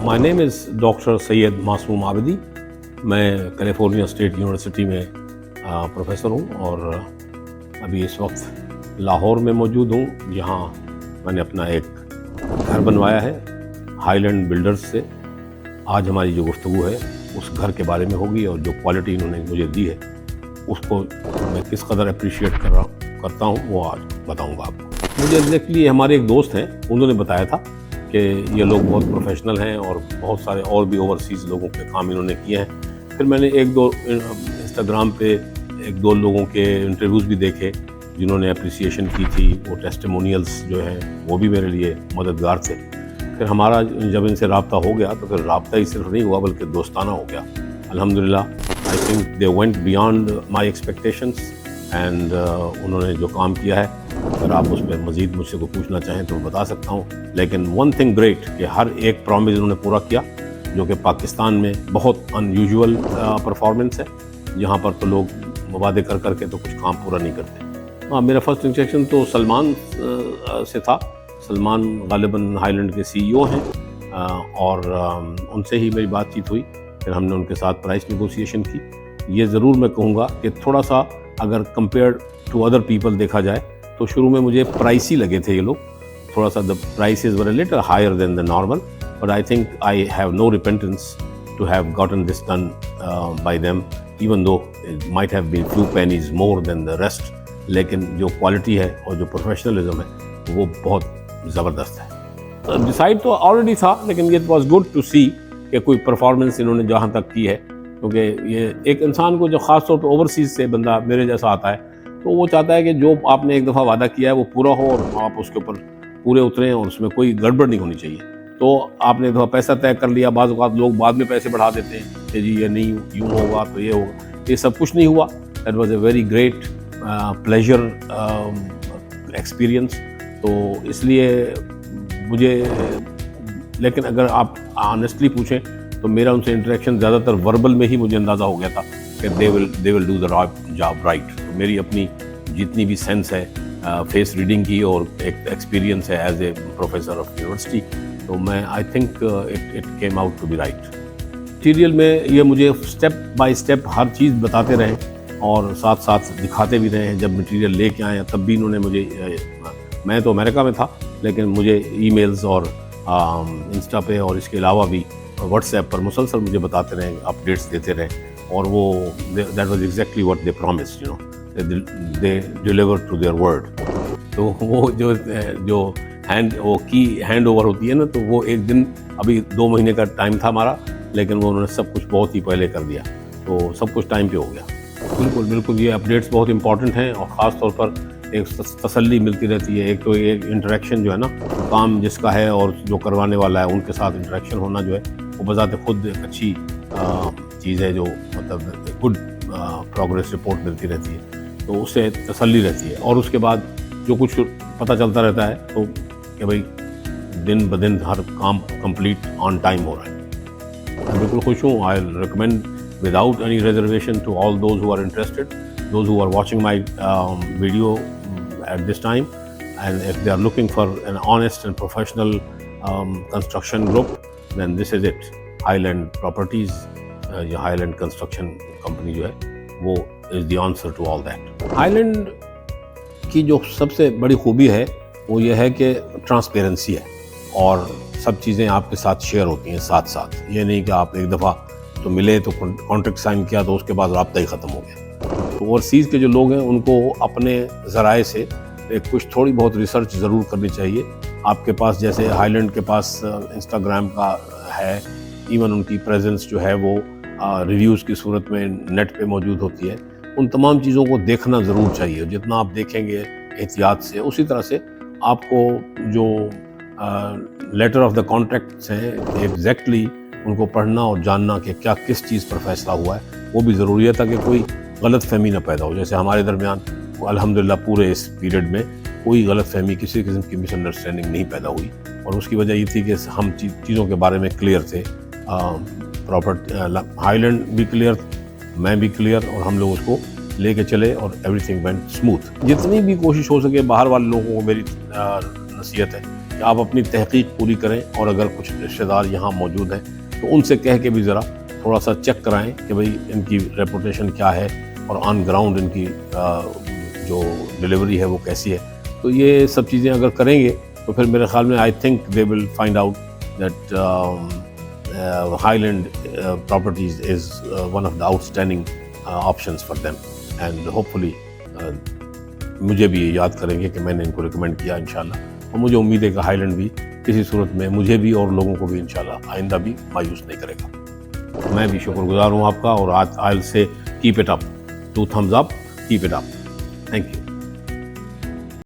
My name is doctor Syed मासूम आबिदी। मैं California state university में प्रोफेसर हूँ और अभी इस वक्त लाहौर में मौजूद हूँ, जहाँ मैंने अपना एक घर बनवाया है हाईलैंड बिल्डर्स से। आज हमारी जो गुफ्तगू है उस घर के बारे में होगी और जो क्वालिटी इन्होंने मुझे दी है उसको मैं किस कदर अप्रिशिएट करता हूँ वो आज बताऊँगा आपको। मुझे एग्जैक्टली हमारे एक दोस्त हैं, उन्होंने बताया था कि ये लोग बहुत प्रोफेशनल हैं और बहुत सारे और भी ओवरसीज़ लोगों के काम इन्होंने किए हैं। फिर मैंने एक दो इंस्टाग्राम पे एक दो लोगों के इंटरव्यूज़ भी देखे जिन्होंने अप्रिसिएशन की थी। वो टेस्टिमोनियल्स जो हैं वो भी मेरे लिए मददगार थे। फिर हमारा जब इनसे रब्ता हो गया तो फिर रब्ता ही सिर्फ नहीं हुआ बल्कि दोस्ताना हो गया। अल्हम्दुलिल्लाह I think they went beyond my expectations and उन्होंने जो काम किया है, अगर आप उस पर मज़ीद मुझसे को पूछना चाहें तो मैं बता सकता हूँ। लेकिन वन थिंग ग्रेट कि हर एक प्रॉमिस इन्होंने पूरा किया, जो कि पाकिस्तान में बहुत अनयूजुअल परफॉर्मेंस है। यहाँ पर तो लोग वादे कर करके तो कुछ काम पूरा नहीं करते। हाँ, मेरा फर्स्ट इंस्ट्रक्शन तो सलमान से था। सलमान गालिबन हाईलैंड के CEO हैं और उनसे ही मेरी बातचीत हुई। फिर हमने उनके साथ प्राइस नेगोशिएशन की। ये ज़रूर मैं कहूँगा कि थोड़ा सा अगर कंपेयर टू अदर पीपल देखा जाए तो शुरू में मुझे प्राइसी लगे थे ये लोग। थोड़ा सा the prices were a little higher than the normal, but I think I have no repentance to have gotten this done by them, even though it might have been few pennies more than the rest. लेकिन जो quality है और जो professionalism है वो बहुत ज़बरदस्त है। डिसाइड तो ऑलरेडी था, लेकिन इट वॉज गुड टू सी कि कोई परफॉर्मेंस इन्होंने जहाँ तक की है, क्योंकि ये एक इंसान को जो ख़ास तौर पर ओवरसीज़ से बंदा मेरे जैसा आता है तो वो चाहता है कि जो आपने एक दफ़ा वादा किया है वो पूरा हो और आप उसके ऊपर पूरे उतरें और उसमें कोई गड़बड़ नहीं होनी चाहिए। तो आपने एक दफ़ा पैसा तय कर लिया, बाज़ औक़ात लोग बाद में पैसे बढ़ा देते हैं कि जी ये नहीं यूँ होगा तो ये होगा। ये सब कुछ नहीं हुआ। That was a very great pleasure experience. तो इसलिए मुझे, लेकिन अगर आप ऑनेस्टली पूछें तो मेरा उनसे इंटरेक्शन ज़्यादातर वर्बल में ही मुझे अंदाज़ा हो गया था कि they will do the job right. तो मेरी अपनी जितनी भी सेंस है फेस रीडिंग की और एक एक्सपीरियंस है as a professor of university, तो मैं I think it came out to be right. Material में ये मुझे स्टेप बाय स्टेप हर चीज़ बताते रहे और साथ साथ दिखाते भी रहे हैं। जब मटीरियल लेके आए तब भी इन्होंने मुझे, मैं तो अमेरिका में था लेकिन मुझे ईमेल्स और इंस्टा पे और इसके अलावा भी व्हाट्सएप पर मुसलसल मुझे बताते रहे, अपडेट्स देते रहे। और वो that was exactly what they promised, you know, they deliver to their word. तो वो जो हैंड ओवर होती है ना, तो वो एक दिन, अभी 2 महीने का टाइम था हमारा, लेकिन वो उन्होंने सब कुछ बहुत ही पहले कर दिया, तो सब कुछ टाइम पे हो गया। बिल्कुल बिल्कुल, ये अपडेट्स बहुत इंपॉर्टेंट हैं और ख़ास तौर पर एक तसल्ली मिलती रहती है। एक तो एक इंटरेक्शन जो है ना, काम जिसका है और जो करवाने वाला है उनके साथ इंटरेक्शन होना जो है वो बजाते खुद एक अच्छी चीज़ है, जो मतलब गुड प्रोग्रेस रिपोर्ट मिलती रहती है, तो उससे तसल्ली रहती है। और उसके बाद जो कुछ पता चलता रहता है तो कि भाई दिन ब दिन हर काम कंप्लीट ऑन टाइम हो रहा है। मैं बिल्कुल खुश हूँ। I recommend without any reservation to all those who are interested, those who are watching my video at this time, and if they are looking for an honest and professional construction group, then this is it. Highland Properties, जो Highland Construction Company जो है वो is the answer to all that. Highland की जो सबसे बड़ी खूबी है वो ये है कि ट्रांसपेरेंसी है और सब चीज़ें आपके साथ शेयर होती हैं साथ साथ। ये नहीं कि आप एक दफ़ा तो मिले तो कॉन्ट्रैक्ट साइन किया तो उसके बाद राब्ता ही ख़त्म हो गया। तो ओवरसीज़ के जो लोग हैं उनको अपने ज़राए से कुछ थोड़ी बहुत रिसर्च ज़रूर करनी चाहिए। आपके पास जैसे हाईलैंड के पास इंस्टाग्राम का है, इवन उनकी प्रेजेंस जो है वो रिव्यूज़ की सूरत में नेट पे मौजूद होती है। उन तमाम चीज़ों को देखना ज़रूर चाहिए। जितना आप देखेंगे एहतियात से, उसी तरह से आपको जो लेटर ऑफ द कॉन्ट्रैक्ट्स हैं एग्जैक्टली उनको पढ़ना और जानना कि क्या किस चीज़ पर फैसला हुआ है वो भी ज़रूरी है, ताकि कोई गलत फहमी ना पैदा हो। जैसे हमारे दरमियान अल्हम्दुलिल्लाह पूरे इस पीरियड में कोई गलत फहमी, किसी किस्म की मिसअंडरस्टैंडिंग नहीं पैदा हुई, और उसकी वजह ये थी कि हम चीज़ों के बारे में क्लियर थे। प्रॉपर्टी हाईलैंड भी क्लियर, मैं भी क्लियर, और हम लोग उसको लेके चले और एवरीथिंग वेंट स्मूथ। जितनी भी कोशिश हो सके, बाहर वाले लोगों को मेरी नसीहत है کہ آپ اپنی تحقیق پوری کریں، اور اگر کچھ رشتہ دار یہاں موجود ہیں تو ان سے کہہ کے بھی ذرا تھوڑا سا چیک کرائیں کہ بھئی ان کی ریپوٹیشن کیا ہے اور آن گراؤنڈ ان کی جو ڈیلیوری ہے وہ کیسی ہے. تو یہ سب چیزیں اگر کریں گے تو پھر میرے خیال میں I think they will find out that Highland properties is one of the outstanding options for them, and hopefully مجھے بھی یاد کریں گے کہ میں نے ان کو ریکمینڈ کیا انشاءاللہ. اور مجھے امید ہے کہ ہائیلینڈ بھی کسی صورت میں مجھے بھی اور لوگوں کو بھی انشاءاللہ آئندہ بھی مایوس نہیں کرے گا. میں بھی شکر گزار ہوں آپ کا، اور I'll say keep it up. 2 thumbs up, keep it up. Thank you.